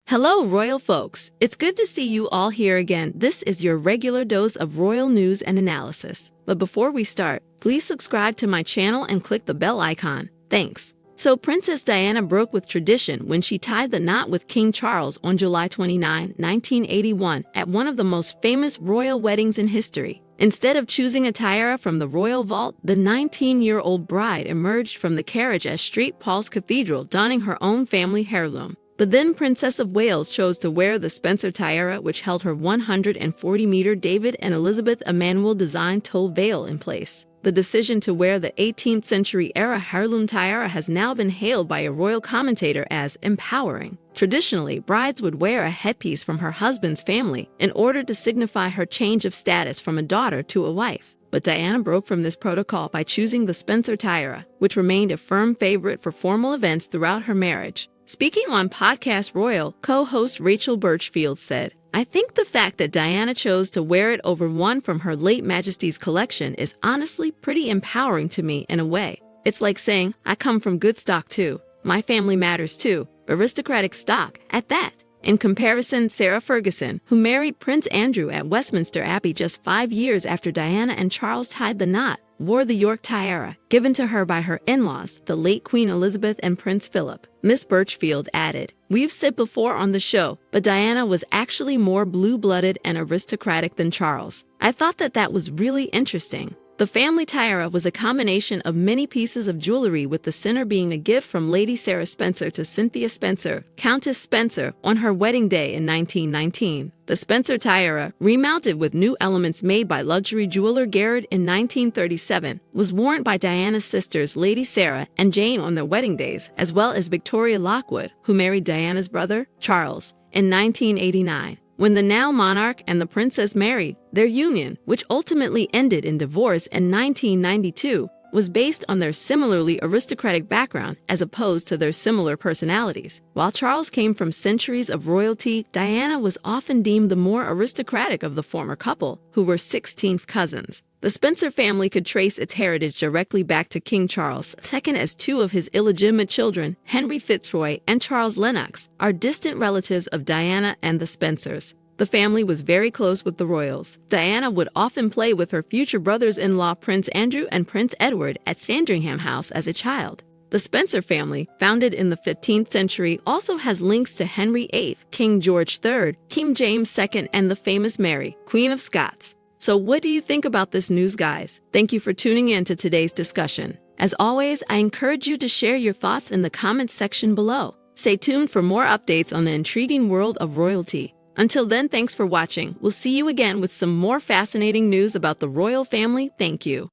Hello, royal folks. It's good to see you all here again. This is your regular dose of royal news and analysis. But before we start, please subscribe to my channel and click the bell icon. Thanks. So Princess Diana broke with tradition when she tied the knot with King Charles on July 29, 1981, at one of the most famous royal weddings in history. Instead of choosing a tiara from the royal vault, the 19-year-old bride emerged from the carriage at St. Paul's Cathedral donning her own family heirloom. But then Princess of Wales chose to wear the Spencer tiara, which held her 140-meter David and Elizabeth Emanuel design tow veil in place. The decision to wear the 18th century-era heirloom tiara has now been hailed by a royal commentator as empowering. Traditionally, brides would wear a headpiece from her husband's family in order to signify her change of status from a daughter to a wife. But Diana broke from this protocol by choosing the Spencer tiara, which remained a firm favorite for formal events throughout her marriage. Speaking on Podcast Royal, co-host Rachel Birchfield said, "I think the fact that Diana chose to wear it over one from her late Majesty's collection is honestly pretty empowering to me in a way. It's like saying, I come from good stock too. My family matters too. Aristocratic stock, at that." In comparison, Sarah Ferguson, who married Prince Andrew at Westminster Abbey just 5 years after Diana and Charles tied the knot, wore the York tiara, given to her by her in-laws, the late Queen Elizabeth and Prince Philip. Miss Birchfield added, "We've said before on the show, but Diana was actually more blue-blooded and aristocratic than Charles. I thought that was really interesting." The family tiara was a combination of many pieces of jewelry, with the center being a gift from Lady Sarah Spencer to Cynthia Spencer, Countess Spencer, on her wedding day in 1919. The Spencer tiara, remounted with new elements made by luxury jeweler Garrett in 1937, was worn by Diana's sisters Lady Sarah and Jane on their wedding days, as well as Victoria Lockwood, who married Diana's brother, Charles, in 1989. When the now monarch and the princess married, their union, which ultimately ended in divorce in 1992, was based on their similarly aristocratic background as opposed to their similar personalities. While Charles came from centuries of royalty, Diana was often deemed the more aristocratic of the former couple, who were 16th cousins. The Spencer family could trace its heritage directly back to King Charles II, as two of his illegitimate children, Henry Fitzroy and Charles Lennox, are distant relatives of Diana and the Spencers. The family was very close with the royals. Diana would often play with her future brothers-in-law Prince Andrew and Prince Edward at Sandringham House as a child. The Spencer family, founded in the 15th century, also has links to Henry VIII, King George III, King James II, and the famous Mary, Queen of Scots. So what do you think about this news, guys? Thank you for tuning in to today's discussion. As always, I encourage you to share your thoughts in the comments section below. Stay tuned for more updates on the intriguing world of royalty. Until then, thanks for watching. We'll see you again with some more fascinating news about the royal family. Thank you.